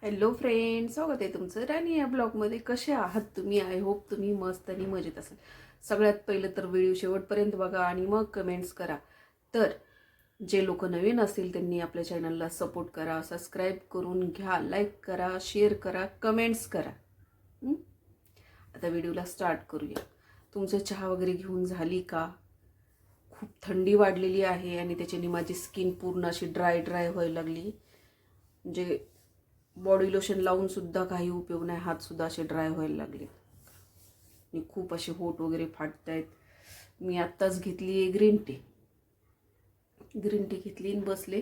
Hello friends, स्वागत आहे तुमचं राणी या ब्लॉगमध्ये. कसे आहात तुम्ही? आय होप तुम्ही मस्त आणि मजेत असाल. सगळ्यात पहिलं तर व्हिडिओ शेवटपर्यंत बघा आणि मग कमेंट्स करा. तर जे लोक नवीन असतील त्यांनी आपल्या चॅनलला सपोर्ट करा, सबस्क्राईब करून घ्या, लाईक करा, शेअर करा, कमेंट्स करा. आता व्हिडिओला स्टार्ट करूया. तुमचं चहा वगैरे घेऊन झाली का? खूप थंडी वाढलेली आहे आणि त्याच्याने माझी स्किन पूर्ण अशी ड्राय व्हायला लागली. म्हणजे बॉडी लोशन लावून सुद्धा काही उपयोग नाही, हात सुद्धा असे ड्राय व्हायला लागले आणि खूप असे होठ वगैरे फाटत आहेत. मी आत्ताच घेतली आहे ग्रीन टी घेतली आणि बसले.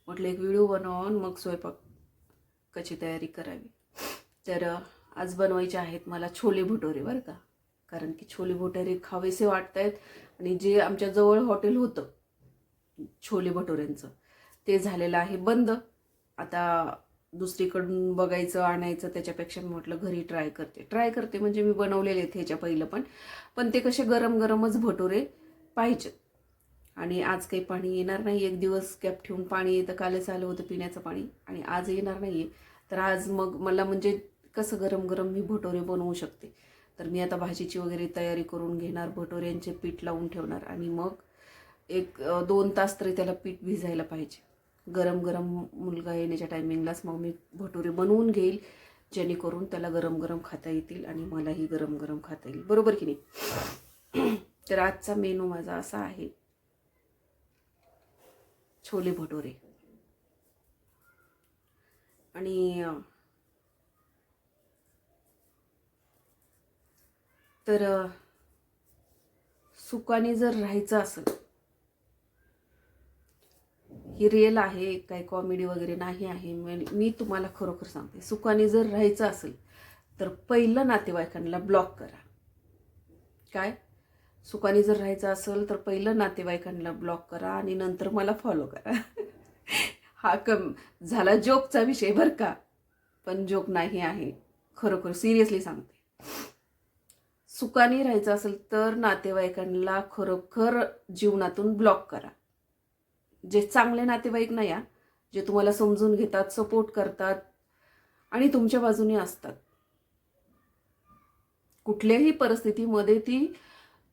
म्हटलं एक व्हिडिओ बनवून मग स्वयंपाकाची तयारी करावी. तर आज बनवायचे आहेत मला छोले भटोरे बरं का. कारण की छोले भटोरे खावेसे वाटत आहेत आणि जे आमच्या जवळ हॉटेल होतं छोले भटोऱ्यांचं ते झालेलं आहे बंद. आता दुसरीकडून बघायचं आणायचं त्याच्यापेक्षा मी म्हटलं घरी ट्राय करते म्हणजे मी बनवलेले आहेत ह्याच्या पहिलं पण ते कसे गरम गरमच भटोरे पाहिजेत. आणि आज काही पाणी येणार नाही, एक दिवस गॅप ठेवून पाणी येतं. कालच आलं होतं पिण्याचं पाणी आणि आज येणार नाही आहे. तर आज मग मला म्हणजे कसं गरम गरम मी भटोरे बनवू शकते. तर मी आता भाजीची वगैरे तयारी करून घेणार, भटोऱ्यांचे पीठ लावून ठेवणार आणि मग 1-2 तास तरी त्याला पीठ भिजायला पाहिजे. गरम गरम मुलगा येण्याच्या टायमिंगलाच मग मी भटुरे बनवून घेईल, जेणेकरून त्याला गरम गरम खाता येतील आणि मलाही गरम गरम खाता येईल, बरोबर की नाही. तर आजचा मेनू माझा असा आहे, छोले भटोरे. आणि तर सुकाने जर राहायचं असेल, ही रिअल आहे, काही कॉमेडी वगैरे नाही आहे, मी तुम्हाला खरोखर सांगते. सुकाने जर राहायचं असेल तर पहिलं नातेवाईकांना ब्लॉक करा. काय? सुकाने जर राहायचं असेल तर पहिलं नातेवाईकांना ब्लॉक करा आणि नंतर मला फॉलो करा. हा झाला जोकचा विषय बरं का, पण जोक नाही आहे, खरोखर सिरियसली सांगते. सुकाने राहायचं असेल तर नातेवाईकांना खरोखर जीवनातून ब्लॉक करा. जे चांगले नातेवाईक नाही, जे तुम्हाला समजून घेतात, सपोर्ट करतात आणि तुमच्या बाजूने असतात, कुठल्याही परिस्थितीमध्ये ती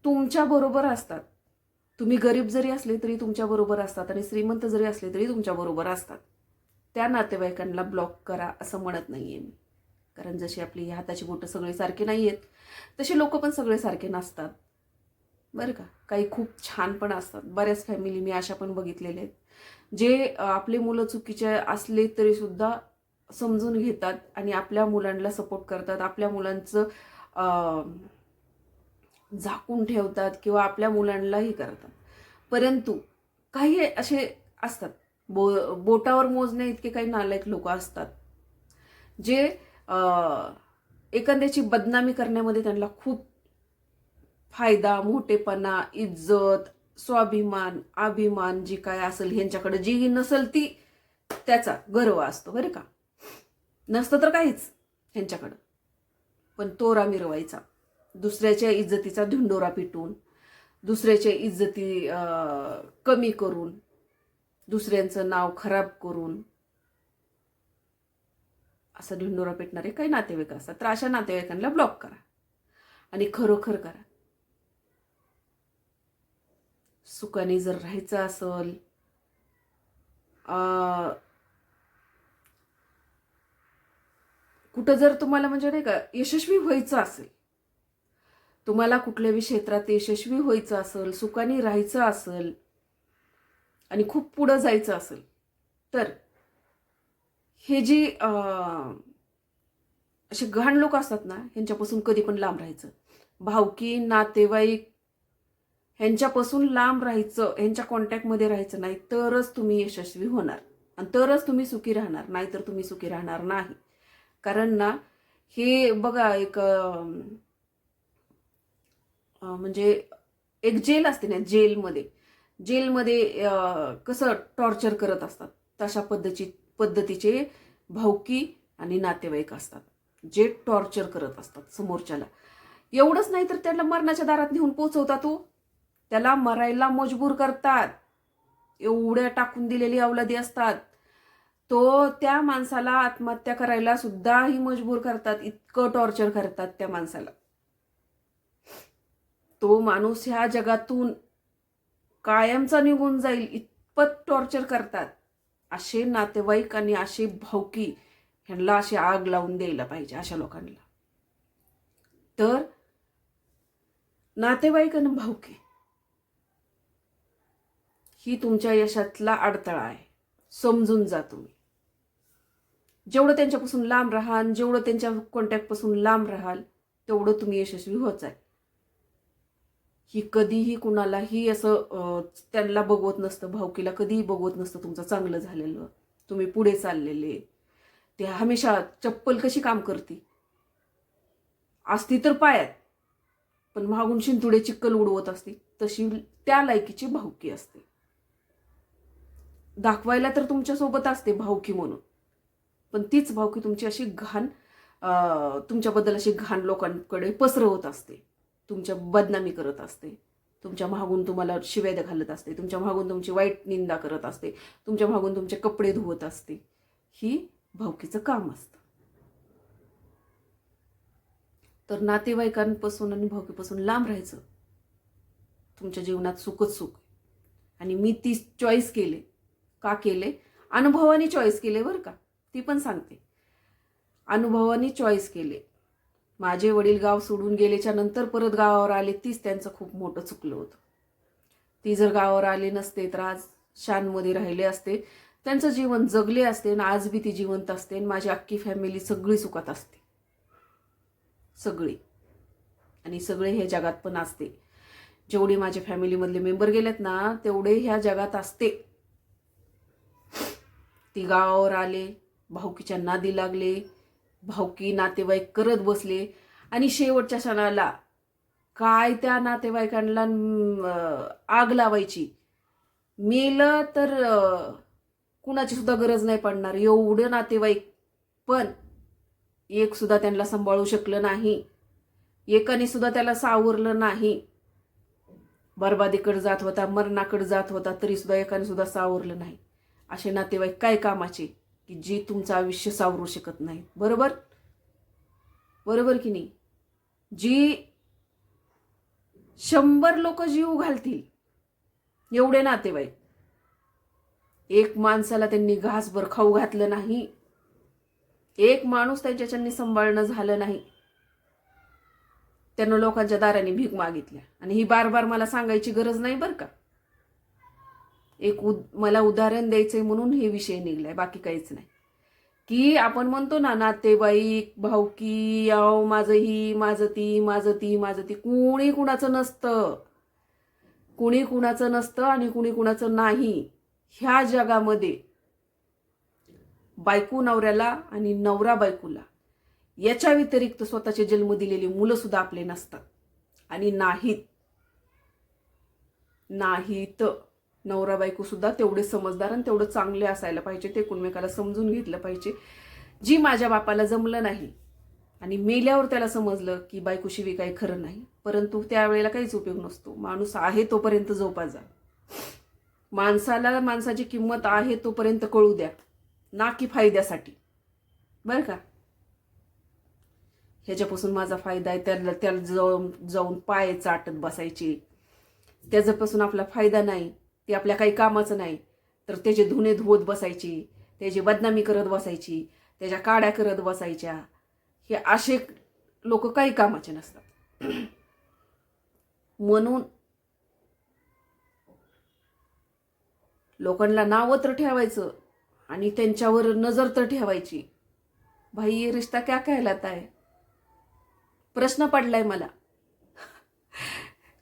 तुमच्या बरोबर असतात. तुम्ही गरीब जरी असले तरी तुमच्या बरोबर असतात आणि श्रीमंत जरी असले तरी तुमच्या बरोबर असतात. त्या नातेवाईकांना ब्लॉक करा असं म्हणत नाहीये मी. कारण जशी आपली हाताची बोटं सगळे सारखे नाहीयेत, तसे लोक पण सगळे सारखे नसतात बरं का. काही खूप छान पण असतात. बऱ्याच फॅमिली मी अशा पण बघितलेल्या आहेत, जे आपले मुलं चुकीचे असले तरी सुद्धा समजून घेतात आणि आपल्या मुलांना सपोर्ट करतात, आपल्या मुलांचं झाकून ठेवतात किंवा आपल्या मुलांनाही करतात. परंतु काही असे असतात, बोटावर मोजणे इतके काही नालायक लोक असतात, जे एखाद्याची बदनामी करण्यामध्ये त्यांना खूप फायदा, मोठेपणा, इज्जत, स्वाभिमान, अभिमान जी काय असेल, ह्यांच्याकडे जी नसेल ती त्याचा गर्व असतो बरं का. नसतं तर काहीच ह्यांच्याकडं, पण तोरा मिरवायचा, दुसऱ्याच्या इज्जतीचा धिंडोरा पिटून, दुसऱ्याच्या इज्जती कमी करून, दुसऱ्यांचं नाव खराब करून असं धिंडोरा पेटणारे काही नातेवाईक असतात. तर अशा नातेवाईकांना ब्लॉक करा आणि खरोखर करा. सुखाने जर राहायचं असेल, कुठं जर तुम्हाला म्हणजे नाही का यशस्वी व्हायचं असेल, तुम्हाला कुठल्याही क्षेत्रात यशस्वी व्हायचं असेल, सुखाने राहायचं असेल आणि खूप पुढं जायचं असेल, तर हे जी असे घाण लोक असतात ना, ह्यांच्यापासून कधी पण लांब राहायचं. भावकी, नातेवाईक ह्यांच्यापासून लांब राहायचं, ह्यांच्या कॉन्टॅक्टमध्ये राहायचं नाही, तरच तुम्ही यशस्वी होणार आणि तरच तुम्ही सुखी राहणार, नाहीतर तुम्ही सुखी राहणार नाही. कारण ना, हे बघा, एक म्हणजे एक जेल असते ना, जेलमध्ये कसं टॉर्चर करत असतात, तशा पद्धतीचे भावकी आणि नातेवाईक असतात, जे टॉर्चर करत असतात समोरच्याला. एवढंच नाही तर त्याला मरणाच्या दारात नेऊन पोचवतात, त्याला मरायला मजबूर करतात. एवढ्या टाकून दिलेली अवलादी असतात. तो त्या माणसाला आत्महत्या करायला सुद्धाही मजबूर करतात, इतकं टॉर्चर करतात त्या माणसाला. तो माणूस ह्या जगातून कायमचा निघून जाईल इतपत टॉर्चर करतात. असे नातेवाईक आणि असे भावकी ह्यांना अशी आग लावून द्यायला पाहिजे अशा लोकांना. तर नातेवाईक आणि भावकी ही तुमच्या यशातला अडथळा आहे, समजून जा तुम्ही. जेवढं त्यांच्यापासून लांब राहाल, जेवढं त्यांच्या कॉन्टॅक्टपासून लांब राहाल, तेवढं तुम्ही यशस्वी होत जाल. ही कधीही कुणालाही असं त्यांना बघवत नसतं, भावकीला कधीही बघवत नसतं तुमचं चांगलं झालेलं, तुम्ही पुढे चाललेले. ते हमेशा चप्पल कशी काम करते असती तर पायात, पण मागून शिंतुडे चिक्कल उडवत असते, तशी त्या लायकीची भावकी असते. दाखवायला तर तुमच्यासोबत असते भावकी म्हणून, पण तीच भावकी तुमची अशी घाण, तुमच्याबद्दल अशी घाण लोकांकडे पसरवत असते, तुमच्या बदनामी करत असते, तुमच्या मागून तुम्हाला शिव्या घालत असते, तुमच्या मागून तुमची वाईट निंदा करत असते, तुमच्या मागून तुमचे कपडे धुवत असते. ही भावकीचं काम असतं. तर नातेवाईकांपासून आणि भावकीपासून लांब राहायचं. तुमच्या जीवनात सुखच सुख. आणि मी ती चॉईस केले. का केले? अनुभवाने चॉईस केले बरं का, ती पण सांगते. अनुभवाने चॉईस केले. माझे वडील गाव सोडून गेल्याच्या नंतर परत गावावर आले, तीच त्यांचं खूप मोठं चुकलं होतं. ती जर गावावर आले नसते तर आज शानमध्ये राहिले असते, त्यांचं जीवन जगले असते आणि आज बी ती जिवंत असते आणि माझी अख्खी फॅमिली सगळी सुखात असते, सगळी. आणि सगळे हे जगात पण असते. जेवढे माझ्या फॅमिलीमधले मेंबर गेलेत ना, तेवढे ह्या जगात असते. ती गावावर आले, भावकीच्या नादी लागले, भावकी नातेवाईक करत बसले आणि शेवटच्या क्षणाला काय त्या नातेवाईकांना आग लावायची. मेलं तर कुणाची सुद्धा गरज नाही पडणार एवढं नातेवाईक, पण एक सुद्धा त्यांना सांभाळू शकलं नाही, एकाने सुद्धा त्याला सावरलं नाही. बरबादीकडे जात होता, मरणाकडे जात होता, तरी सुद्धा एकाने सुद्धा सावरलं नाही. असे नातेवाईक काय कामाचे की जी तुमचं आयुष्य सावरू शकत नाही. बरोबर बरोबर की नाही? जी 100 लोक जीव घालतील एवढे नातेवाईक, एक माणसाला त्यांनी घासभर खाऊ घातलं नाही, एक माणूस त्यांच्याच्यांनी सांभाळणं झालं नाही, त्यानं लोकांच्या दाराने भीक मागितल्या. आणि ही बार बार मला सांगायची गरज नाही बरं का, एक मला उदाहरण द्यायचंय म्हणून हे विषय निघलाय, बाकी काहीच नाही. की आपण म्हणतो ना नातेवाईक भावकी, याव माझं ही माझं ती माझं ती माझं ती, कुणी कुणाचं नसतं, कुणी कुणाचं नसतं आणि कुणी कुणाचं नाही. ह्या जगामध्ये बायको नवऱ्याला आणि नवरा बायकोला याच्या व्यतिरिक्त स्वतःचे जन्म दिलेली मुलं सुद्धा आपले नसतात. आणि नाहीत नवरा बायको सुद्धा तेवढे समजदार आणि तेवढं चांगले असायला पाहिजे, ते एकमेकाला समजून घेतलं पाहिजे. जी माझ्या बापाला जमलं नाही आणि मेल्यावर त्याला समजलं की बायकोशिवाय काही खरं नाही, परंतु त्यावेळेला काहीच उपयोग नसतो. माणूस आहे तोपर्यंत जोपा जा. माणसाला माणसाची किंमत आहे तोपर्यंत कळू द्या, ना की फायद्यासाठी. बरं का? ह्याच्यापासून माझा फायदा आहे, त्याला जाऊन पाय चाटत बसायचे, त्याच्यापासून आपला फायदा नाही, ते आपल्या काही कामाचं नाही, तर त्याचे धुणे धुवत बसायची, त्याची बदनामी करत बसायची, त्याच्या काड्या करत बसायच्या. हे असे लोक काही कामाचे नसतात. म्हणून लोकांना नावं तर ठेवायचं आणि त्यांच्यावर नजर तर ठेवायची. भाई ये रिश्ता क्या कहलाता है? प्रश्न पडलाय मला.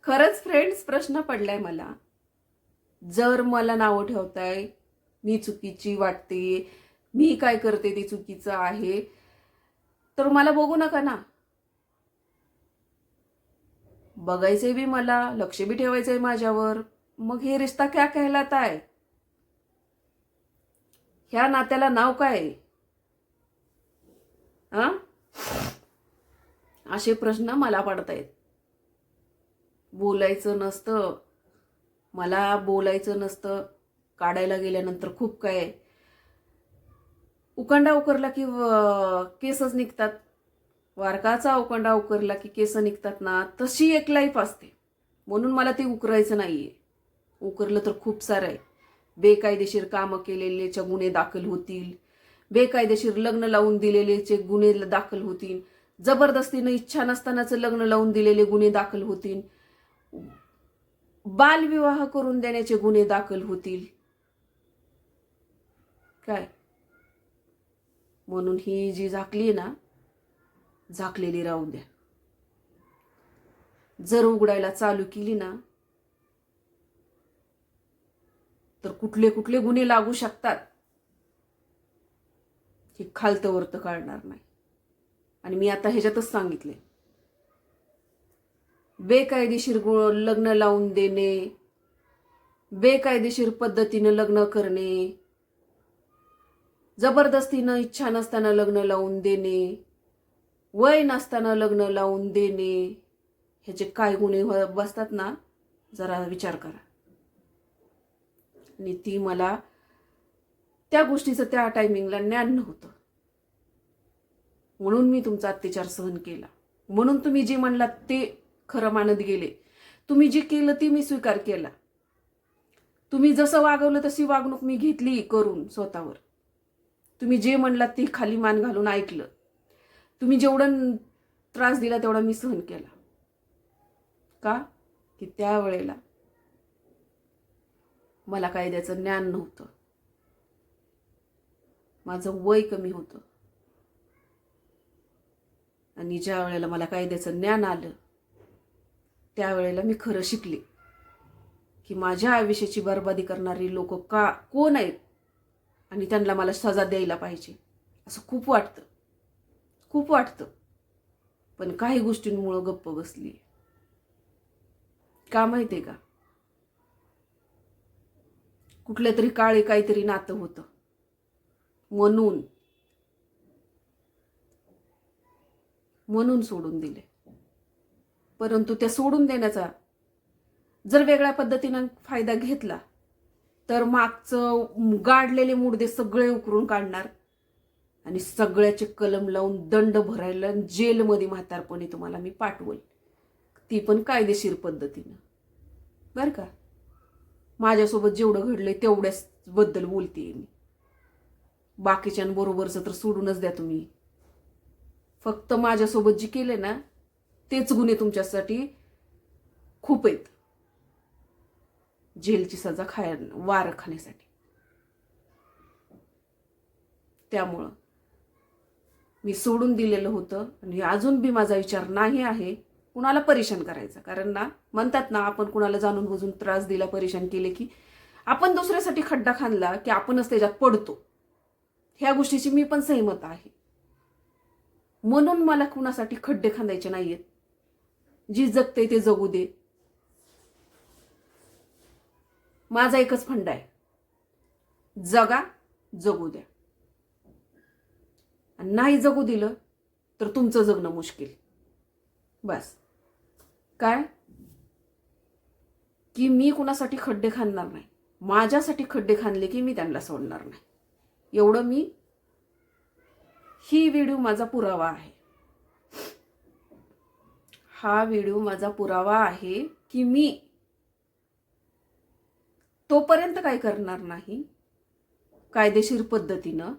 खरंच फ्रेंड्स, प्रश्न पडलाय मला. जर मला नावं ठेवताय, मी चुकीची वाटते, मी काय करते ते चुकीचं आहे, तर मला बघू नका ना. बघायचंय बी मला, लक्ष बी ठेवायचंय माझ्यावर. मग हे रिश्ता क्या कहलाता है? ह्या नात्याला नाव काय? हा, असे प्रश्न मला पडतायत. बोलायचं नसतं, मला बोलायचं नसतं. काढायला गेल्यानंतर खूप काय उकंडा उकरला की केसच निघतात, वारकाचा उकंडा उकरला की केस निघतात ना, तशी एक लाईफ असते. म्हणून मला ते उकरायचं नाहीये. उकरलं तर खूप सारं आहे. बेकायदेशीर कामं केलेलेचे गुन्हे दाखल होतील, बेकायदेशीर लग्न लावून दिलेलेचे गुन्हे दाखल होतील, जबरदस्तीनं इच्छा नसतानाचं लग्न लावून दिलेले गुन्हे दाखल होतील, बालविवाह करून देण्याचे गुन्हे दाखल होतील. काय म्हणून ही जी झाकली ना, झाकलेली राहू द्या. जर उघडायला चालू केली ना, तर कुठले कुठले गुन्हे लागू शकतात हे खालतं वरतं कळणार नाही. आणि मी आता ह्याच्यातच सांगितले, बेकायदेशीर लग्न लावून देणे, बेकायदेशीर पद्धतीनं लग्न करणे, जबरदस्तीनं इच्छा नसताना लग्न लावून देणे, वय नसताना लग्न लावून देणे, ह्याचे काय गुन्हे बसतात ना, जरा विचार करा. आणि ती मला त्या गोष्टीचं त्या टायमिंगला ज्ञान नव्हतं, म्हणून मी तुमचा अत्याचार सहन केला. म्हणून तुम्ही जे म्हणलात ते खरं मानत गेले. तुम्ही जे केलं ते मी स्वीकार केला. तुम्ही जसं वागवलं तशी वागणूक मी घेतली करून स्वतःवर. तुम्ही जे म्हणलात ते खाली मान घालून ऐकलं. तुम्ही जेवढं त्रास दिला तेवढा मी सहन केला. का की त्यावेळेला मला कायद्याचं ज्ञान नव्हतं, माझं वय कमी होतं. आणि ज्या वेळेला मला कायद्याचं ज्ञान आलं त्यावेळेला मी खरं शिकले की माझ्या आयुष्याची बर्बादी करणारी लोक कोण आहेत आणि त्यांना मला सजा द्यायला पाहिजे. असं खूप वाटतं. पण काही गोष्टींमुळं गप्प बसली. का माहितीये का, कुठल्या तरी काळी काहीतरी नातं होतं म्हणून सोडून दिले. परंतु त्या सोडून देण्याचा जर वेगळ्या पद्धतीनं फायदा घेतला तर मागचं गाडलेले मुडदे सगळे उकरून काढणार आणि सगळ्याचे कलम लावून दंड भरायला जेलमध्ये म्हातारपणी तुम्हाला मी पाठवल, ती पण कायदेशीर पद्धतीनं. बरं का, माझ्यासोबत जेवढं घडलंय तेवढ्याच बद्दल बोलतेय मी. बाकीच्यांबरोबरचं तर सोडूनच द्या तुम्ही. फक्त माझ्यासोबत जे केले ना तेच गुन्हे तुमच्यासाठी खूप आहेत, जेलची सजा वार खाण्यासाठी. त्यामुळं मी सोडून दिलेलं होतं आणि अजून बी माझा विचार नाही आहे कुणाला परेशान करायचा. कारण ना म्हणतात ना, आपण कुणाला जाणून बुजून त्रास दिला, परेशान केले की आपण दुसऱ्यासाठी खड्डा खांदला की आपणच त्याच्यात पडतो. ह्या गोष्टीची मी पण सहमत आहे. म्हणून मला कुणासाठी खड्डे खांदायचे नाहीयेत. जी जगते ते जगू दे. माझा एकच फंडा आहे, जगा, जगू द्या. नाही जगू दिलं तर तुमचं जगणं मुश्किल. बस. काय की मी कुणासाठी खड्डे खांदणार नाही. माझ्यासाठी खड्डे खांदले की मी त्यांना सोडणार नाही. एवढं ही व्हिडिओ माझा पुरावा आहे. हा व्हिडिओ माझा पुरावा आहे की मी तोपर्यंत काय करणार नाही कायदेशीर पद्धतीनं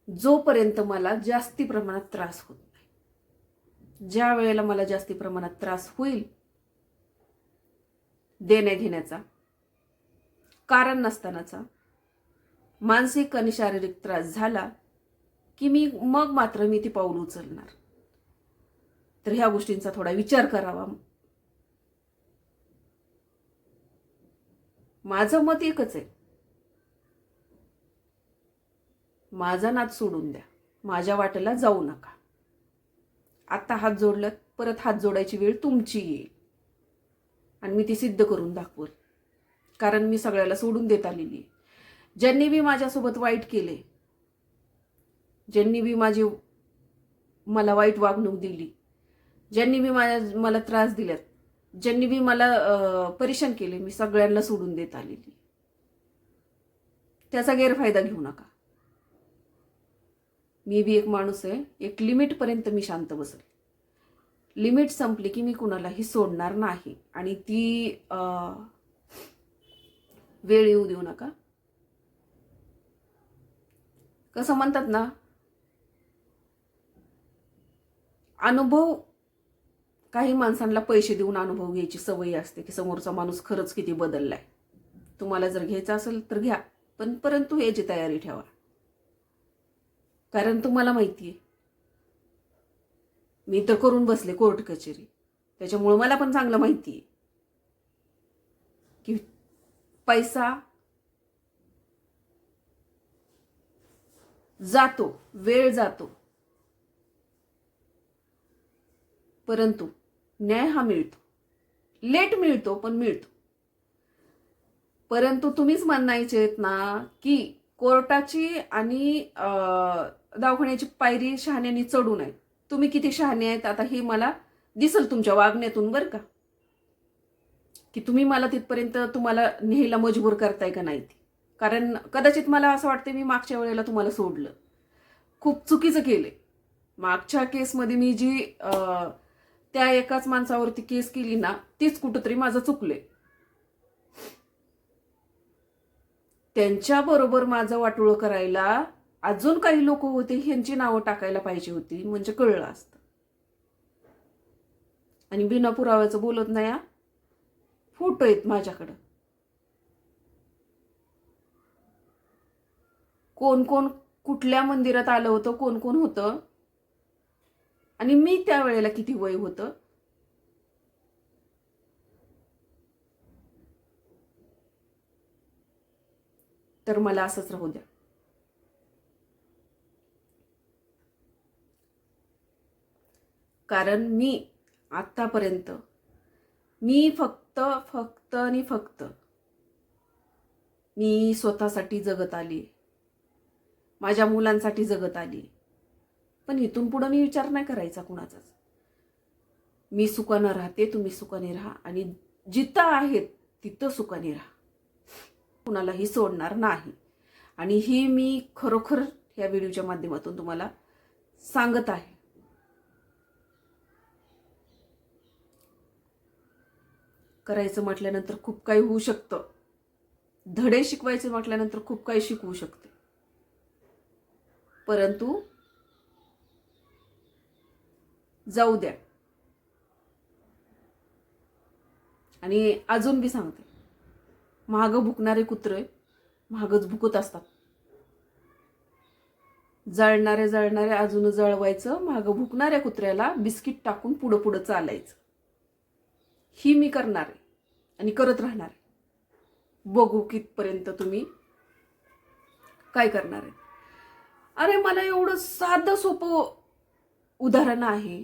जोपर्यंत मला जास्ती प्रमाणात त्रास होत नाही. ज्या वेळेला मला जास्ती प्रमाणात त्रास होईल, देण्या घेण्याचा, कारण नसतानाचा मानसिक आणि शारीरिक त्रास झाला की मग मात्र मी ती पाऊल उचलणार. तर ह्या गोष्टींचा थोडा विचार करावा. माझं मत एकच आहे, माझा नाद सोडून द्या, माझ्या वाटेला जाऊ नका. आता हात जोडलात, परत हात जोडायची वेळ तुमची येईल आणि मी ती सिद्ध करून दाखवल. कारण मी सगळ्याला सोडून देत आलेली आहे. ज्यांनी बी माझ्यासोबत वाईट केले, ज्यांनी बी मला वाईट वागणूक दिली, ज्यांनी बी मला त्रास दिलात, ज्यांनी बी मला परेशान केले, मी सगळ्यांना सोडून देत आलेली. त्याचा गैरफायदा घेऊ नका. मी बी एक माणूस आहे, एक लिमिटपर्यंत मी शांत बसेल. लिमिट संपली की मी कुणालाही सोडणार नाही. आणि ती वेळ येऊ देऊ नका. कसं म्हणतात ना, अनुभव, काही माणसांना पैसे देऊन अनुभव घ्यायची सवय असते की समोरचा माणूस खरंच किती बदललाय. तुम्हाला जर घ्यायचं असेल तर घ्या, पण परंतु याची तयारी ठेवा. कारण तुम्हाला माहिती आहे, मी तर करून बसले कोर्ट कचेरी, त्याच्यामुळे मला पण चांगलं माहिती आहे की पैसा जातो, वेळ जातो, परंतु न्याय हा मिळतो. लेट मिळतो पण मिळतो. परंतु तुम्हीच म्हणायचे आहेत ना की कोर्टाची आणि दवाखान्याची पायरी शहाण्यानी चढू नये. तुम्ही किती शहाणे आहेत आता हे मला दिसल तुमच्या वागण्यातून, बरं का, की तुम्ही मला तिथपर्यंत तुम्हाला न्यायला मजबूर करताय का नाही. कारण कदाचित मला असं वाटतं मी मागच्या वेळेला तुम्हाला सोडलं, खूप चुकीचं केले. मागच्या केसमध्ये मी जी त्या एकाच माणसावरती केस केली ना, तीच कुठंतरी माझं चुकले. त्यांच्याबरोबर माझं वाटोळं करायला अजून काही लोक होते, ह्यांची नावं टाकायला पाहिजे होती, म्हणजे कळलं असतं. आणि बिना पुराव्याचं बोलत नाही. फोटो आहेत माझ्याकडं, कोण कोण कुठल्या मंदिरात आलं होतं, कोण कोण होतं, आणि मी त्यावेळेला किती वय होतं. तर मला असंच राहू द्या. कारण मी आतापर्यंत मी फक्त आणि फक्त मी स्वतःसाठी जगत आली, माझ्या मुलांसाठी जगत आली. पण इथून पुढे मी विचार नाही करायचा कुणाचाच. मी सुखानं राहते, तुम्ही सुखाने राहा, आणि जिथं आहेत तिथं सुखाने राहा. कुणालाही सोडणार नाही. आणि ही मी खरोखर या व्हिडिओच्या माध्यमातून तुम्हाला सांगत आहे. करायचं म्हटल्यानंतर खूप काही होऊ शकतं. धडे शिकवायचे म्हटल्यानंतर खूप काही शिकवू शकते. परंतु जाऊ द्या. आणि अजून बी सांगते, महाग भुकणारे कुत्रे महागच भुकत असतात. जळणारे अजून जळवायचं, महाग भुकणाऱ्या कुत्र्याला बिस्किट टाकून पुढं पुढं चालायचं. ही मी करणार आहे आणि करत राहणार आहे. बघू कितपर्यंत तुम्ही काय करणार आहे. अरे मला एवढं साधं सोपं उदाहरण आहे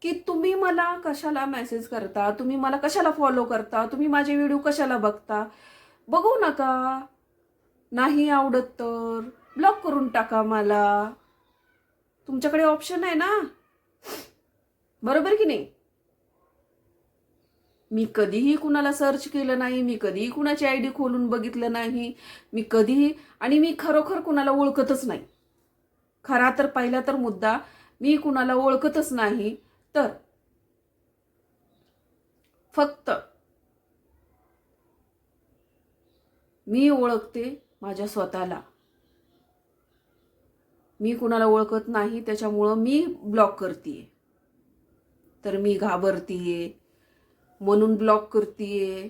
की तुम्ही मला कशाला मेसेज करता, तुम्ही मला कशाला फॉलो करता, तुम्ही माझे व्हिडिओ कशाला बघता. बघू नका. नाही आवडत तर ब्लॉक करून टाका मला. तुमच्याकडे ऑप्शन आहे ना, बरोबर की नाही. मी कधीही कुणाला सर्च केलं नाही, मी कधीही कुणाची आयडी खोलून बघितलं नाही, मी कधीही, आणि मी खरोखर कुणाला ओळखतच नाही. खरा तर पहिला तर मुद्दा, मी कुणाला ओळखतच नाही. तर फक्त मी ओळखते माझ्या स्वतःला. मी कुणाला ओळखत नाही, त्याच्यामुळं मी ब्लॉक करतेय. तर मी घाबरतीये म्हणून ब्लॉक करतेय.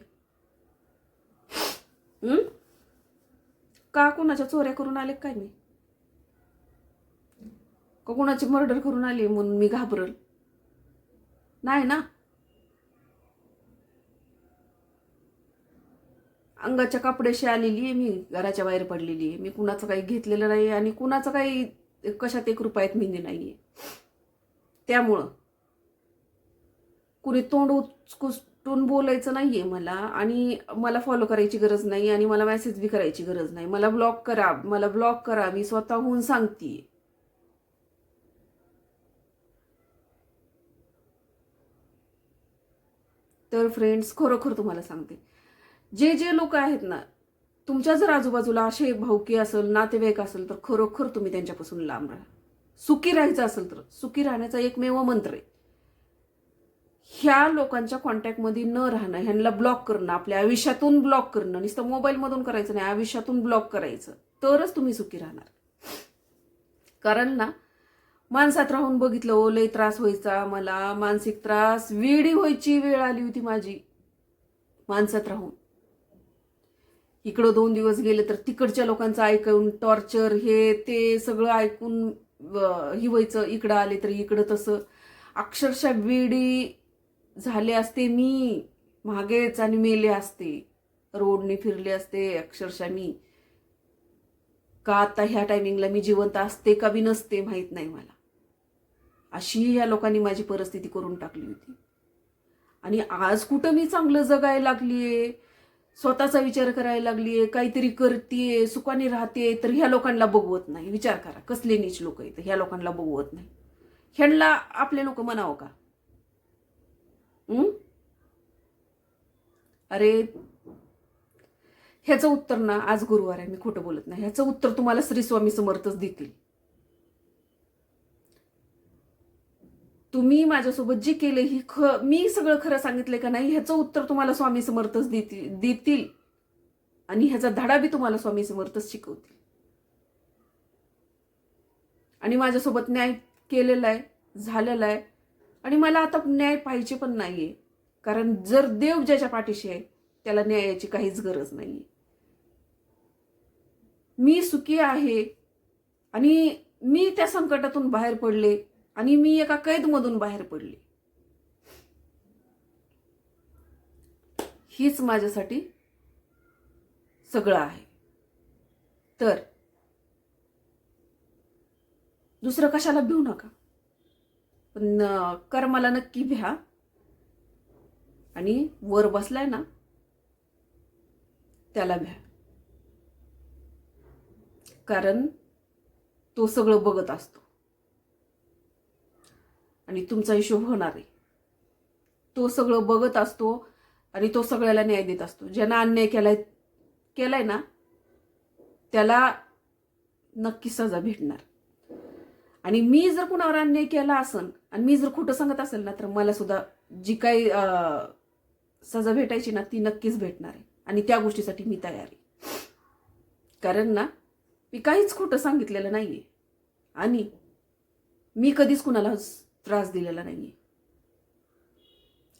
का कुणाच्या चोऱ्या करून आले काय मी, का कुणाची मर्डर करून आले म्हणून मी घाबरल? नाही ना. अंगाच्या कपड्याशी आलेली आहे मी, घराच्या बाहेर पडलेली आहे. मी कुणाचं काही घेतलेलं नाही आणि कुणाचं काही कशात 1 रुपयात मेहंदी नाहीये. त्यामुळं कुणी तोंड उचकुटून बोलायचं नाहीये मला, आणि मला फॉलो करायची गरज नाही, आणि मला मेसेज बी करायची गरज नाही. मला ब्लॉक करा, मला ब्लॉक करा, मी स्वतःहून सांगतेय. तर फ्रेंड्स, खरोखर तुम्हाला सांगते, जे लोक आहेत ना, तुमच्या जर आजूबाजूला असे भाऊकी असेल, नातेवाईक असेल, तर खरोखर तुम्ही त्यांच्यापासून लांब राहा. सुखी राहायचं असेल तर सुखी राहण्याचा एकमेव मंत्र आहे ह्या लोकांच्या कॉन्टॅक्टमध्ये न राहणं, ह्यांना ब्लॉक करणं, आपल्या आयुष्यातून ब्लॉक करणं. नुसतं मोबाईलमधून करायचं नाही, आयुष्यातून ब्लॉक करायचं, तरच तुम्ही सुखी राहणार. कारण ना, माणसात राहून बघितलं ओ, लय त्रास व्हायचा मला, मानसिक त्रास, वेडी व्हायची वेळ आली होती माझी माणसात राहून. इकडं 2 दिवस गेले तर तिकडच्या लोकांचं ऐकून टॉर्चर, हे ते सगळं ऐकून ही व्हायचं. इकडं आले तर इकडं तसं, अक्षरशः वेडी झाले असते मी मागेच आणि मेले असते, रोडने फिरले असते अक्षरशः मी. का आता ह्या टायमिंगला मी जिवंत असते का बी नसते माहीत नाही मला. अशी या लोकांनी माझी परिस्थिती करून टाकली होती. आणि आज कुठं मी चांगलं जगायला लागलीये, स्वतःचा विचार करायला लागलीये, काहीतरी करतेय, सुखाने राहते, तर ह्या लोकांना बघवत नाही. विचार करा कसले नीच लोक आहेत, ह्या लोकांना बघवत नाही. ह्यांना आपले लोक म्हणावं का? अरे ह्याचं उत्तर ना, आज गुरुवार आहे, मी खोटं बोलत नाही, ह्याचं उत्तर तुम्हाला श्री स्वामी समर्थच देतील. तुम्ही माझ्यासोबत जे केले ही मी सगळं खरं सांगितलंय का नाही, ह्याचं उत्तर तुम्हाला स्वामी समर्थच देतील. आणि ह्याचा धडा बी तुम्हाला स्वामी समर्थच शिकवतील. आणि माझ्यासोबत न्याय केलेला आहे, झालेला आहे, आणि मला आता न्याय पाहिजे पण नाहीये. कारण जर देव ज्याच्या पाठीशी आहे त्याला न्यायाची काहीच गरज नाहीये. मी सुखी आहे आणि मी त्या संकटातून बाहेर पडले आणि मी एका कैदमधून बाहेर पडले. हीच माझ्यासाठी सगळं आहे. तर दुसरं कशाला भिवू नका, पण कर्माला नक्की भ्या. आणि वर बसलाय ना त्याला भ्या, कारण तो सगळं बघत असतो आणि तुमचा हिशोब होणार आहे. तो सगळं बघत असतो आणि तो सगळ्याला न्याय देत असतो. ज्यांना अन्याय केलाय ना त्याला नक्की सजा भेटणार. आणि मी जर कुणावर अन्याय केला असेल आणि मी जर खोटं सांगत असेल ना, तर मला सुद्धा जी काही सजा भेटायची ना ती नक्कीच भेटणार आहे. आणि त्या गोष्टीसाठी मी तयार आहे. कारण ना, मी काहीच खोटं सांगितलेलं नाहीये आणि मी कधीच कुणाला त्रास दिलेला नाहीये.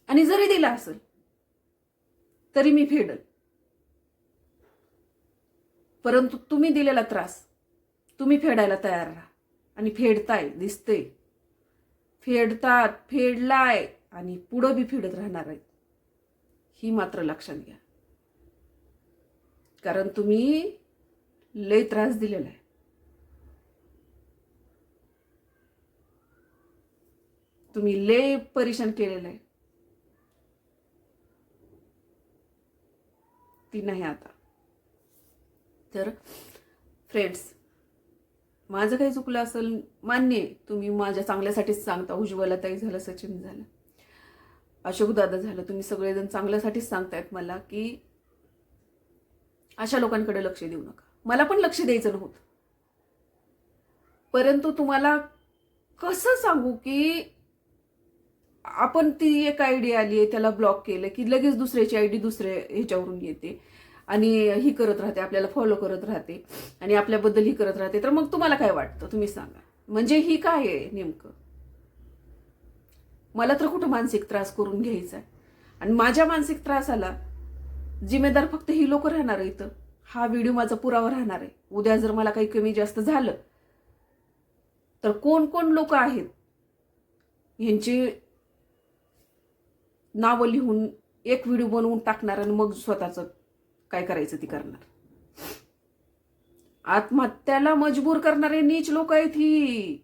आणि जरी दिला असेल तरी मी फेडल. परंतु तुम्ही दिलेला त्रास तुम्ही फेडायला तयार राहा. आणि फेडताय, दिसतंय, फेडतात, फेडलाय आणि पुढं बी फेडत राहणार आहेत, ही मात्र लक्षात घ्या. कारण तुम्ही लय त्रास दिलेला आहे. तुम्ही लय परेशान केलेलं आहे. ती नाही आता. तर फ्रेंड्स, माझं काही चुकलं असेल मान्य आहे, तुम्ही माझ्या चांगल्यासाठीच सांगता. उज्ज्वलाताई झालं, सचिन झालं, अशोक दादा झालं, तुम्ही सगळेजण चांगल्यासाठीच सांगतायत मला की अशा लोकांकडे लक्ष देऊ नका. मला पण लक्ष द्यायचं नव्हतं, परंतु तुम्हाला कसं सांगू की आपण ती एक आयडी आली आहे त्याला ब्लॉक केलं की लगेच दुसऱ्याची आयडी दुसऱ्या ह्याच्यावरून येते आणि ही करत राहते, आपल्याला फॉलो करत राहते आणि आपल्याबद्दल ही करत राहते. तर मग तुम्हाला काय वाटतं, तुम्ही सांगा. म्हणजे ही काय आहे नेमकं? मला तर कुठं मानसिक त्रास करून घ्यायचा आहे? आणि माझ्या मानसिक त्रासाला जिम्मेदार फक्त ही लोक राहणार आहे. इथं हा व्हिडिओ माझा पुरावा राहणार आहे. उद्या जर मला काही कमी जास्त झालं तर कोण कोण लोक आहेत यांची नावं लिहून एक व्हिडिओ बनवून टाकणार आणि मग स्वतःचं काय करायचं ती करणार. आत्महत्याला मजबूर करणारे नीच लोक आहेत ही.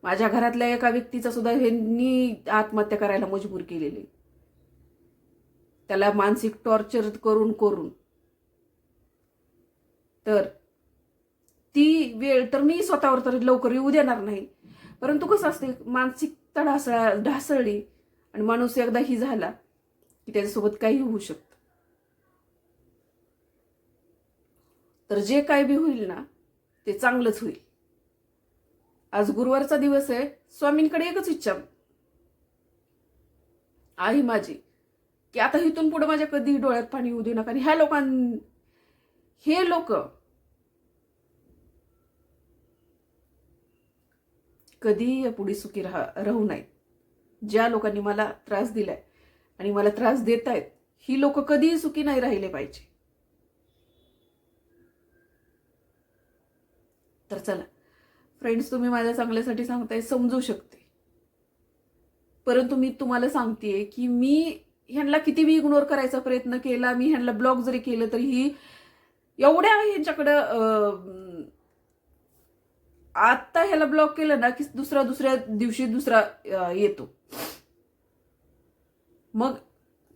माझ्या घरातल्या एका व्यक्तीचा सुद्धा ह्यांनी आत्महत्या करायला मजबूर केलेली, त्याला मानसिक टॉर्चर करून करून. तर ती वेळ तर मी स्वतःवर तर लवकर येऊ देणार नाही. परंतु कसं असते, मानसिकता ढासळली आणि माणूस एकदा ही झाला की त्याच्यासोबत काही होऊ शकतं. तर जे काय बी होईल ना ते चांगलंच होईल. आज गुरुवारचा दिवस आहे. स्वामींकडे एकच इच्छा आहे माझी की आता इथून पुढे माझ्या कधी डोळ्यात पाणी येऊ देऊ नका. आणि हे लोक कधी यापुढे सुखी राहू नयेत. ज्या लोकांनी मला त्रास दिलाय आणि मला त्रास देत आहेत ही लोक कधीही सुखी नाही राहिले पाहिजे. तर चला फ्रेंड्स, तुम्ही माझ्या चांगल्यासाठी सांगताय, समजू शकते. परंतु मी तुम्हाला सांगतेय की मी ह्यांना किती बी इग्नोर करायचा प्रयत्न केला, मी ह्यांना ब्लॉक जरी केलं तरीही एवढ्या ह्यांच्याकडं आता ह्याला ब्लॉक केलं ना की दुसऱ्या दिवशी दुसरा येतो. मग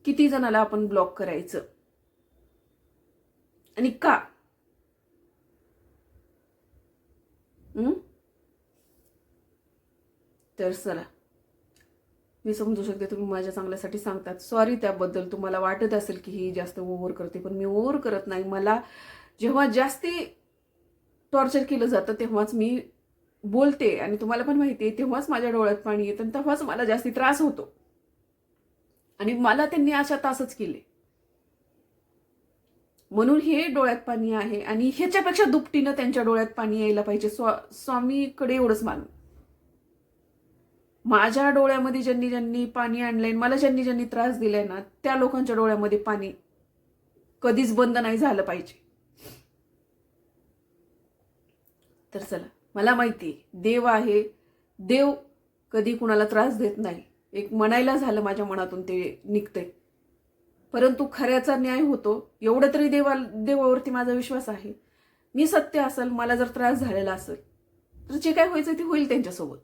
किती जणाला आपण ब्लॉक करायचं आणि का? तर चला, मी समजू शकते तुम्ही माझ्या चांगल्यासाठी सांगतात. सॉरी त्याबद्दल. तुम्हाला वाटत असेल की ही जास्त ओव्हर करते, पण मी ओव्हर करत नाही. मला जेव्हा जास्ती टॉर्चर केलं जातं तेव्हाच मी बोलते आणि तुम्हाला पण माहिती आहे तेव्हाच माझ्या डोळ्यात पाणी येतं आणि तेव्हाच मला जास्ती त्रास होतो. आणि मला त्यांनी अशा तासच केले म्हणून हे डोळ्यात पाणी आहे आणि ह्याच्यापेक्षा दुपटीनं त्यांच्या डोळ्यात पाणी यायला पाहिजे. स्वामीकडे एवढंच मान. माझ्या डोळ्यामध्ये ज्यांनी पाणी आणलंय, मला ज्यांनी त्रास दिलाय ना त्या लोकांच्या डोळ्यामध्ये पाणी कधीच बंद नाही झालं पाहिजे. तर चला, मला माहिती देव आहे, देव कधी कुणाला त्रास देत नाही. एक म्हणायला झालं माझ्या मनातून ते निघतंय. परंतु खऱ्याचा न्याय होतो एवढं तरी देवावरती माझा विश्वास आहे. मी सत्य असेल, मला जर त्रास झालेला असेल तर जे काय व्हायचं ते होईल त्यांच्यासोबत.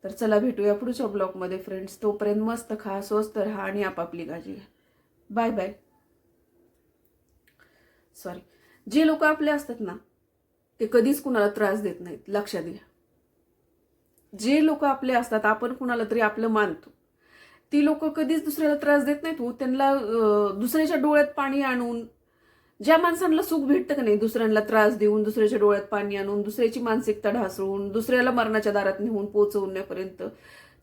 तर चला भेटूया पुढच्या ब्लॉगमध्ये फ्रेंड्स. तोपर्यंत मस्त खा, स्वस्त राहा आणि आपापली काळजी घ्या. Bye bye. सॉरी, जे लोक आपले असतात ना ते कधीच कुणाला त्रास देत नाहीत, लक्षात घ्या. जे लोक आपले असतात, आपण कुणाला तरी आपलं मानतो, ती लोक कधीच दुसऱ्याला त्रास देत नाहीत. त्यांना दुसऱ्याच्या डोळ्यात पाणी आणून, ज्या माणसांना सुख भेटतं का नाही दुसऱ्यांना त्रास देऊन, दुसऱ्याच्या डोळ्यात पाणी आणून, दुसऱ्याची मानसिकता ढासळून, दुसऱ्याला मरणाच्या दारात नेऊन पोहोचवण्यापर्यंत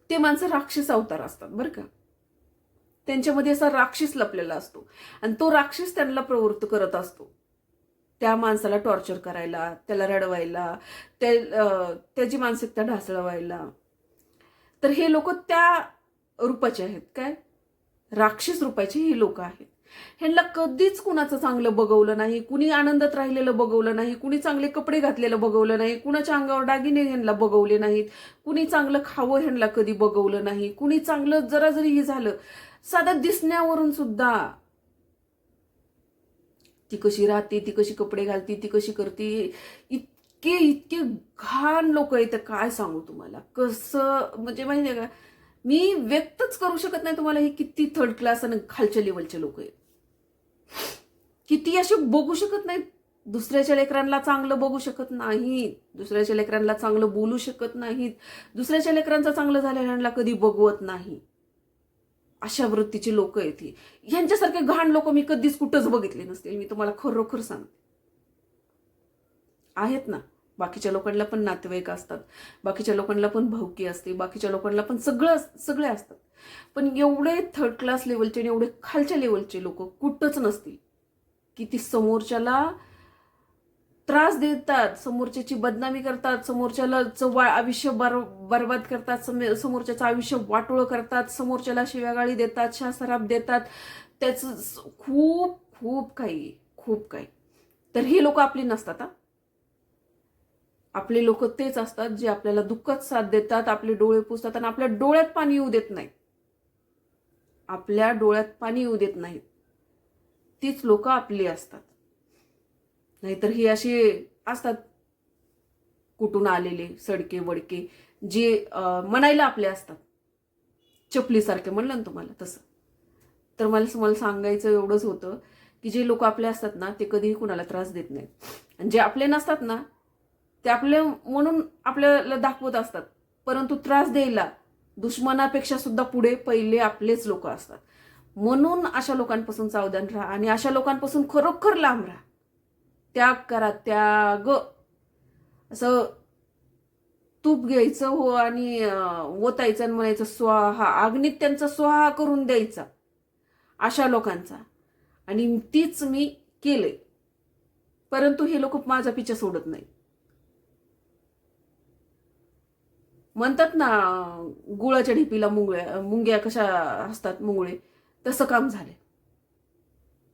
ते माणसं राक्षस अवतार असतात बरं का. त्यांच्यामध्ये असा राक्षस लपलेला असतो आणि तो राक्षस त्यांना प्रवृत्त करत असतो त्या माणसाला टॉर्चर करायला, त्याला रडवायला, त्याची मानसिकता ढासळवायला. तर हे लोक त्या रूपाचे आहेत, काय राक्षस रूपाचे हे लोक आहेत. ह्यांना कधीच कुणाचं चांगलं बघवलं नाही, कुणी आनंदात राहिलेलं बघवलं नाही, कुणी चांगले कपडे घातलेलं बघवलं नाही, कुणाच्या अंगावर दागिने ह्यांना बघवले नाहीत, कुणी चांगलं खावं ह्यांना कधी बघवलं नाही, कुणी चांगलं जरा जरी हे झालं साधं दिसण्यावरून सुद्धा ती कशी राहते, ती कशी कपडे घालते, ती कशी करते, इतके घाण लोक आहेत. काय सांगू तुम्हाला, कसं म्हणजे माहिती आहे का, मी व्यक्तच करू शकत नाही तुम्हाला हे किती थर्ड क्लास आणि खालच्या लेवलचे लोक आहेत. किती असे बघू शकत नाहीत, दुसऱ्याच्या लेकरांना चांगलं बघू शकत नाहीत, दुसऱ्याच्या लेकरांना चांगलं बोलू शकत नाहीत, दुसऱ्याच्या लेकरांचं चांगलं झालेल्यांना कधी बघवत नाही. अशा वृत्तीची लोक आहेत ही. ह्यांच्यासारखे घाण लोक मी कधीच कुठंच बघितले नसतील. मी तुम्हाला खरोखर सांगते. आहेत ना, बाकीच्या लोकांना पण नातेवाईक असतात, बाकीच्या लोकांना पण भावकी असते, बाकीच्या लोकांना पण सगळे असतात. पण एवढे थर्ड क्लास लेवलचे आणि एवढे खालच्या लेवलचे लोक कुठंच नसतील की ती समोरच्याला त्रास देतात, समोरच्याची बदनामी करतात, समोरच्याला आयुष्य बरबाद करतात, समोरच्याचं आयुष्य वाटोळं करतात, समोरच्याला शिव्यागाळी देतात, शासराप देतात. त्याचं खूप खूप काही. तर ही लोक आपली नसतात. आपले लोक तेच असतात जे आपल्याला दुःखात साथ देतात, आपले डोळे पुसतात आणि आपल्या डोळ्यात पाणी येऊ देत नाहीत. आपल्या डोळ्यात पाणी येऊ देत नाहीत. तीच लोक आपली असतात. नाहीतर ही अशी असतात कुठून आलेले सडके वडके, जे म्हणायला आपले असतात, चपलीसारखे म्हणलं ना तुम्हाला तसं. तर मला सांगायचं एवढंच होतं की जे लोक आपले असतात ना ते कधीही कुणाला त्रास देत नाहीत, आणि जे आपले नसतात ना ते आपले म्हणून आपल्याला दाखवत असतात, परंतु त्रास द्यायला दुश्मनापेक्षा सुद्धा पुढे पहिले आपलेच लोक असतात. म्हणून अशा लोकांपासून सावधान राहा आणि अशा लोकांपासून खरोखर लांब राहा. त्याग करा, त्याग. असं तूप घ्यायचं हो आणि ओतायचं आणि म्हणायचं स्वाहा, अग्नीत त्यांचा स्वाहा करून द्यायचा अशा लोकांचा. आणि तीच मी केलंय. परंतु हे लोक माझा पिछा सोडत नाही. म्हणतात ना गुळाच्या ढिपीला मुंग्या कशा असतात, मुंगळे, तसं काम झालंय.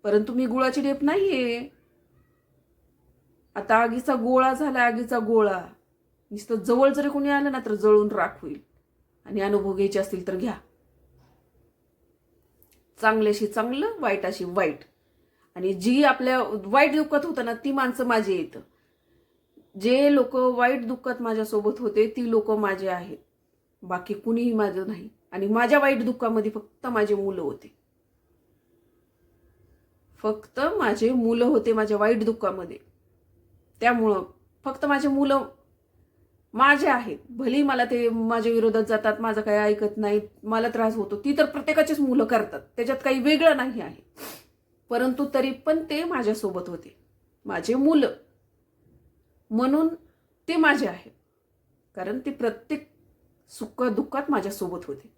परंतु मी गुळाची ढेप नाहीये. आता आगीचा गोळा झाला, आगीचा गोळा. नुसतं जवळ जरी कोणी आलं ना तर जळून राख होईल. आणि अनुभव घ्यायचे असतील तर घ्या. चांगल्याशी चांगलं, वाईटाशी वाईट. आणि जी आपल्या वाईट दुःखात होतं ना ती माणसं माझी येतं. जे लोक वाईट दुःखात माझ्यासोबत होते ती लोक माझे आहेत. बाकी कुणीही माझं नाही. आणि माझ्या वाईट दुःखामध्ये फक्त माझे मुलं होते. फक्त माझे मुलं होते माझ्या वाईट दुःखामध्ये. त्यामुळं फक्त माझे मुलं माझे आहेत. भली मला ते माझ्या विरोधात जातात, माझं काही ऐकत नाहीत, मला त्रास होतो, ती तर प्रत्येकाचीच मुलं करतात, त्याच्यात काही वेगळं नाही आहे. परंतु तरी पण ते माझ्यासोबत होते, माझे मुलं. म्हणून ते माझे आहेत. कारण ते प्रत्येक सुख दुःखात माझ्यासोबत होते.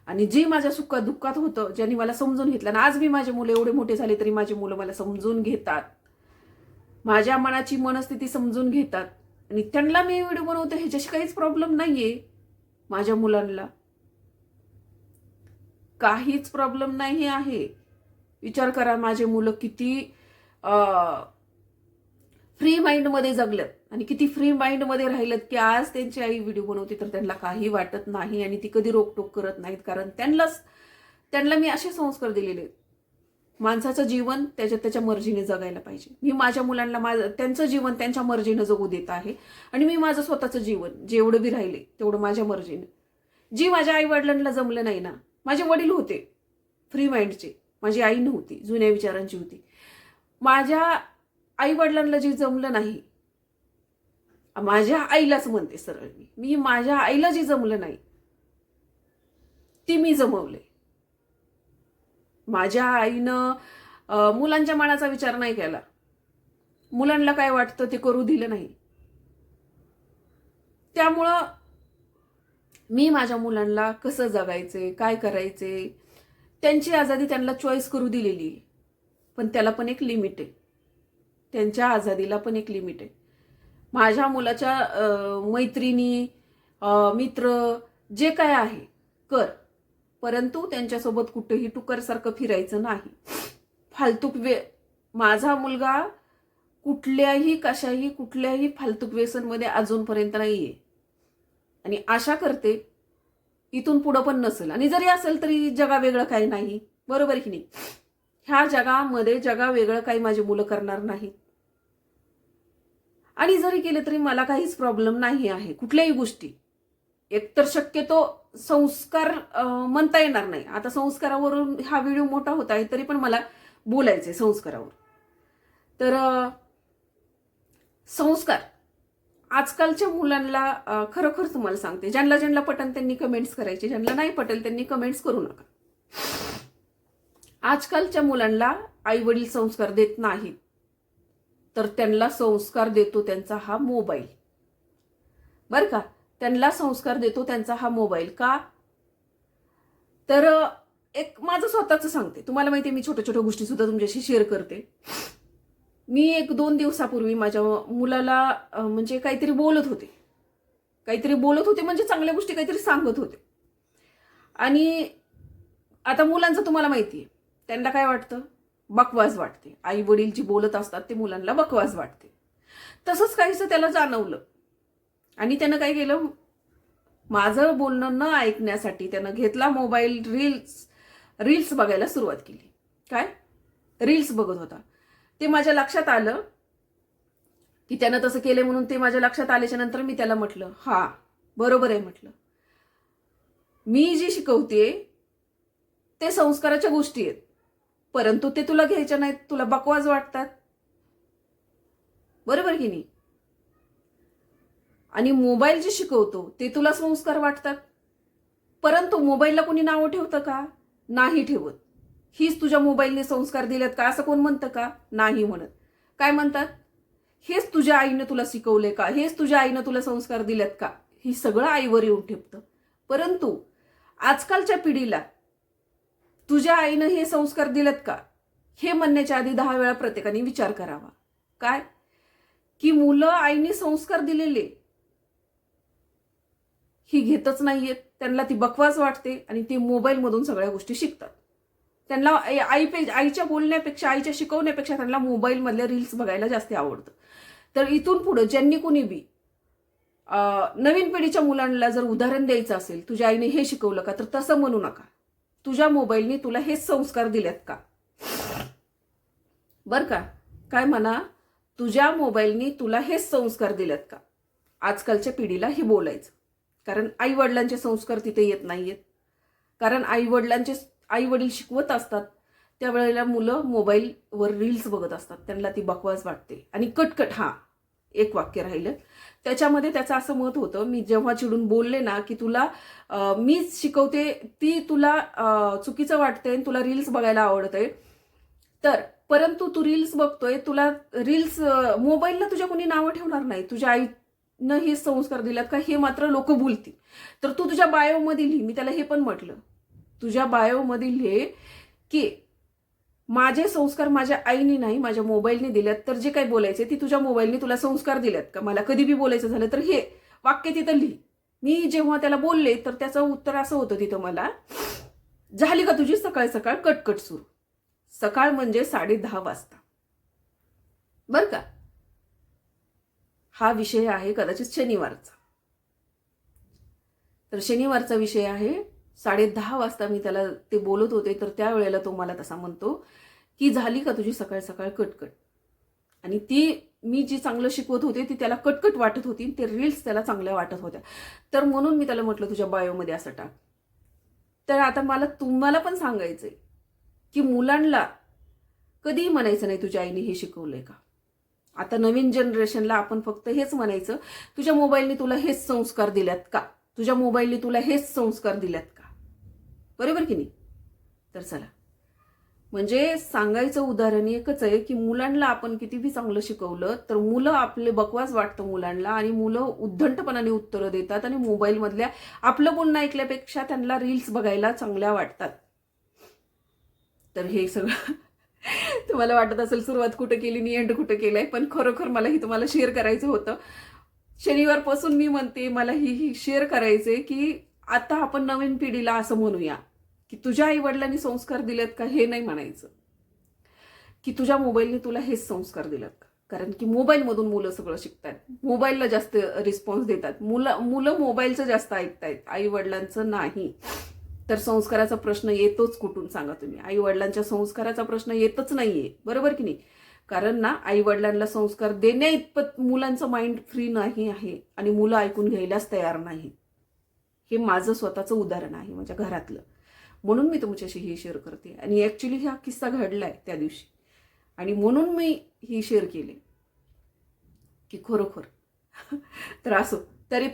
आणि जे माझ्या सुख दुःखात होतं, ज्यांनी मला समजून घेतलं ना, आज मी माझे मुलं एवढे मोठे झाले तरी माझे मुलं मला समजून घेतात, माझ्या मनाची मनस्थिती समजून घेतात. आणि त्यांना मी व्हिडिओ बनवते ह्याच्याशी काहीच प्रॉब्लेम नाहीये. माझ्या मुलांना काहीच प्रॉब्लेम नाही आहे. विचार करा, माझे मुलं किती फ्री माइंडमध्ये जगल्यात आणि किती फ्री माइंडमध्ये राहिलेत की आज त्यांची आई व्हिडिओ बनवते तर त्यांना काही वाटत नाही आणि ती कधी रोकटोक करत नाहीत. कारण त्यांना मी असे संस्कार दिलेले आहेत. माणसाचं जीवन त्याच्या मर्जीने जगायला पाहिजे. मी माझ्या मुलांना त्यांचं जीवन त्यांच्या मर्जीने जगू देत आहे. आणि मी माझं स्वतःचं जीवन जेवढं बी राहिले तेवढं माझ्या मर्जीने. जी माझ्या आई वडिलांना जमलं नाही ना, माझे वडील होते फ्री माइंडचे, माझी आई नव्हती, जुन्या विचारांची होती. माझ्या आई वडिलांना जे जमलं नाही, माझ्या आईलाच म्हणते सरळ मी माझ्या आईला जे जमलं नाही ती मी जमवले. माझ्या आईनं मुलांच्या मनाचा विचार नाही केला. मुलांना काय वाटतं ते करू दिलं नाही. त्यामुळं मी माझ्या मुलांना कसं जगायचे, काय करायचे, त्यांची आझादी त्यांना चॉईस करू दिलेली. पण त्याला पण एक लिमिट आहे. त्यांच्या आझादीला पण एक लिमिट आहे. माझ्या मुलाच्या मैत्रिणी, मित्र जे काय आहे कर, परंतु त्यांच्यासोबत कुठेही टुकरसारखं फिरायचं नाही. फालतूक माझा मुलगा कुठल्याही फालतूक व्यसनमध्ये अजूनपर्यंत नाहीये. आणि आशा करते इथून पुढं पण नसेल. आणि जरी असेल तरी जगा वेगळं काही नाही. बरोबर की नाही? ह्या जगामध्ये जगा वेगळं काही माझी मुलं करणार नाहीत. आणि जरी केलं तरी मला काहीच प्रॉब्लेम नाही आहे कुठल्याही गोष्टी. एकतर शक्यतो संस्कार म्हणता येणार नाही. आता संस्कारावरून हा व्हिडिओ मोठा होत आहे तरी पण मला बोलायचंय संस्कारावर. तर संस्कार आजकालच्या मुलांना खरोखर तुम्हाला सांगते, ज्यांना पटेल त्यांनी कमेंट्स करायचे, ज्यांना नाही पटेल त्यांनी कमेंट्स करू नका. आजकालच्या मुलांना आई वडील संस्कार देत नाहीत, तर त्यांना संस्कार देतो त्यांचा हा मोबाईल. बरं का? त्यांना संस्कार देतो त्यांचा हा मोबाईल. का? तर एक माझं स्वतःच सांगते. तुम्हाला माहिती आहे मी छोट्या छोट्या गोष्टी सुद्धा तुमच्याशी शेअर करते. मी 1-2 दिवसापूर्वी माझ्या मुलाला म्हणजे काहीतरी बोलत होते म्हणजे चांगल्या गोष्टी काहीतरी सांगत होते. आणि आता मुलांचं तुम्हाला माहिती आहे, त्यांना काय वाटतं? बकवास वाटते. आई वडील जी बोलत असतात ते मुलांना बकवास वाटते. तसंच काहीसं त्याला जाणवलं आणि त्यानं काय केलं, माझं बोलणं न ऐकण्यासाठी त्यानं घेतला मोबाईल, रील्स बघायला सुरुवात केली. काय? रील्स बघत होता. ते माझ्या लक्षात आलं की त्यानं तसं केलं म्हणून. ते माझ्या लक्षात आल्याच्या नंतर मी त्याला म्हटलं, हा बरोबर आहे म्हटलं, मी जी शिकवते ते संस्काराच्या गोष्टी आहेत, परंतु ते तुला घ्यायच्या नाहीत, तुला बकवास वाटतात. बरोबर की नाही? आणि मोबाईल जे शिकवतो ते तुला संस्कार वाटतात, परंतु मोबाईलला कोणी नावं ठेवतं का? नाही ठेवत. हीच तुझ्या मोबाईलने संस्कार दिलेत का असं कोण म्हणतं का? नाही म्हणत. काय म्हणतात? हेच तुझ्या आईनं तुला शिकवले का? हेच तुझ्या आईनं तुला संस्कार दिलेत का? ही सगळं आईवर येऊन ठेपतं. परंतु आजकालच्या पिढीला तुझ्या आईनं हे संस्कार दिलेत का हे म्हणण्याच्या आधी 10 वेळा प्रत्येकाने विचार करावा. काय की मुलं आईने संस्कार दिलेले ही घेतच नाहीयेत. त्यांना ती बकवास वाटते आणि ते मोबाईलमधून सगळ्या गोष्टी शिकतात. त्यांना आईच्या बोलण्यापेक्षा, आईच्या शिकवण्यापेक्षा त्यांना मोबाईलमधल्या रील्स बघायला जास्त आवडतं. तर इथून पुढे ज्यांनी कोणी बी नवीन पिढीच्या मुलांना जर उदाहरण द्यायचं असेल, तुझ्या आईने हे शिकवलं का, तर तसं म्हणू नका. तुझ्या मोबाईलने तुला हेच संस्कार दिलेत का? बर का? काय म्हणा, तुझ्या मोबाईलने तुला हेच संस्कार दिलेत का? आजकालच्या पिढीला हे बोलायचं. कारण आई वडिलांचे संस्कार तिथे येत नाहीयेत. कारण आई वडील शिकवत असतात त्यावेळेला मुलं मोबाईलवर रील्स बघत असतात. त्यांना ती बकवास वाटते आणि कटकट. एक वाक्य राहिलं त्याच्यामध्ये, त्याचं असं मत होतं, मी जेव्हा चिडून बोलले ना की तुला मीच शिकवते, ती तुला चुकीचं वाटतंय, तुला रील्स बघायला आवडतंय, तर परंतु तू रील्स बघतोय, तुला रील्स मोबाईलला तुझ्या कोणी नावं ठेवणार नाही. तुझ्या आईनं हे संस्कार दिलात का हे मात्र लोक बोलतील. तर तू तुझ्या बायोमध्ये लिही. मी त्याला हे पण म्हटलं, तुझ्या बायोमध्ये लिहे की माझे संस्कार माझ्या आईने नाही माझ्या मोबाईलने दिल्यात. तर जे काही बोलायचे ती तुझ्या मोबाईलने तुला संस्कार दिल्यात का? मला कधी बी बोलायचं झालं तर हे वाक्य तिथं लिही. मी जेव्हा त्याला बोलले तर त्याचं उत्तर असं होतं तिथं मला, झाली का तुझी सकाळ सकाळ कटकट सुरू? सकाळ म्हणजे 10:30 वाजता. बर का? हा विषय आहे कदाचित शनिवारचा. तर शनिवारचा विषय आहे. 10:30 वाजता मी त्याला ते बोलत होते, तर त्यावेळेला तो मला तसा म्हणतो की झाली का तुझी सकाळ सकाळ कटकट? आणि ती मी जी चांगलं शिकवत होते ती त्याला कटकट वाटत होती, ते रील्स त्याला चांगल्या वाटत होत्या. तर म्हणून मी त्याला म्हटलं तुझ्या बायोमध्ये असं टाक. तर आता मला तुम्हाला पण सांगायचंय की मुलांना कधीही म्हणायचं नाही तुझ्या आईने हे शिकवलंय का. आता नवीन जनरेशनला आपण फक्त हेच म्हणायचं, तुझ्या मोबाईलने तुला हेच संस्कार दिल्यात का? तुझ्या मोबाईलने तुला हेच संस्कार दिल्यात का? बरोबर की नाही? तर चला, म्हणजे सांगायचं उदाहरण एकच आहे की मुलांना आपण किती बी चांगलं शिकवलं तर मुलं आपले बकवास वाटतं मुलांना, आणि मुलं उद्धटपणाने उत्तरं देतात आणि मोबाईलमधल्या आपलं बोलणं ऐकल्यापेक्षा त्यांना रील्स बघायला चांगल्या वाटतात. तर हे सगळं तुम्हाला वाटत असेल सुरुवात कुठं केली आणि एंड कुठं केलंय, पण खरोखर मला ही तुम्हाला शेअर करायचं होतं. शनिवारपासून मी म्हणते मला ही शेअर करायचंय की आता आपण नवीन पिढीला असं म्हणूया की तुझ्या आई वडिलांनी संस्कार दिलेत का हे नाही म्हणायचं, की तुझ्या मोबाईलने तुला हेच संस्कार दिलेत का. कारण की मोबाईलमधून मुलं सगळं शिकतात, मोबाईलला जास्त रिस्पॉन्स देतात, मुलं मोबाईलचं जास्त ऐकतायत, आई वडिलांचं नाही. तर संस्काराचा प्रश्न येतोच कुठून सांगा तुम्ही? आई वडिलांच्या संस्काराचा प्रश्न येतच नाहीये. बरोबर की नाही? कारण ना आई वडिलांना संस्कार देण्या इतपत मुलांचं माइंड फ्री नाही आहे आणि मुलं ऐकून घ्यायलाच तयार नाही. हे माझं स्वतःचं उदाहरण आहे माझ्या घरातलं, म्हणून मी तुमच्याशी हे शेअर करते. आणि ऍक्च्युली हा किस्सा घडलाय त्या दिवशी आणि म्हणून मी ही शेअर केली की खरोखर तर असो, तरी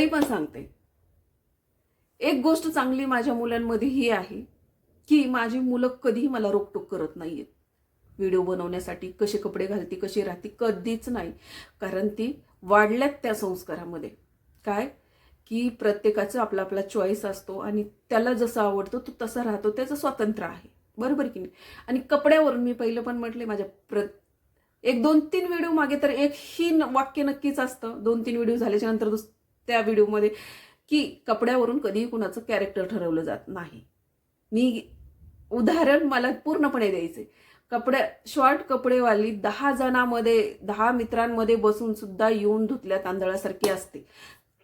पण सांगते, एक गोष्ट चांगली माझ्या मुलांमध्ये ही आहे की माझी मुलं कधीही मला रोकटोक करत नाहीयेत. व्हिडिओ बनवण्यासाठी कसे कपडे घालते, कशी राहते, कधीच नाही. कारण ती वाढल्यात त्या संस्कारामध्ये. काय की प्रत्येकाचं आपला आपला चॉईस असतो आणि त्याला जसं आवडतं तो तसा राहतो, त्याचं स्वातंत्र्य आहे. बरोबर की नाही? आणि कपड्यावरून मी पहिलं पण म्हटले, माझ्या एक 2-3 व्हिडिओ मागे तर एक ही वाक्य नक्कीच असतं, 2-3 व्हिडिओ झाल्याच्या नंतर त्या व्हिडिओमध्ये, की कपड्यावरून कधीही कुणाचं कॅरेक्टर ठरवलं जात नाही. मी उदाहरण मला पूर्णपणे द्यायचे. शॉर्ट कपडेवाली 10 जणांमध्ये 10 मित्रांमध्ये बसून सुद्धा येऊन धुतल्या तांदळासारखी असते.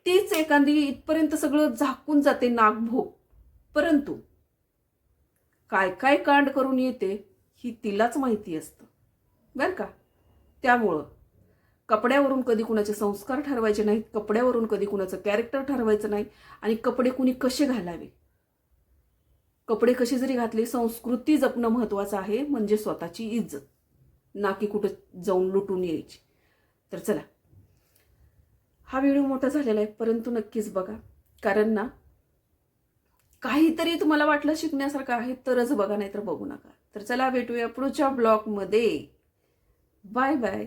तीच एखादी इथपर्यंत सगळं झाकून जाते नागभोग, परंतु काय काय कांड करून येते ही तिलाच माहिती असतं. बरं का? त्यामुळं कपड्यावरून कधी कुणाचे संस्कार ठरवायचे नाहीत, कपड्यावरून कधी कुणाचं कॅरेक्टर ठरवायचं नाही. आणि कपडे कुणी कसे घालावे, कपडे कशी जरी घातले, संस्कृती जपणं महत्वाचं आहे, म्हणजे स्वतःची इज्जत, ना की कुठं जाऊन लुटून यायची. तर चला, हा व्हिडिओ मोठा झालेला आहे परंतु नक्कीच बघा. कारण ना काहीतरी तुम्हाला वाटलं शिकण्यासारखं आहे तरच बघा, नाही तर बघू नका. तर चला भेटूया पुढच्या ब्लॉगमध्ये. Bye bye.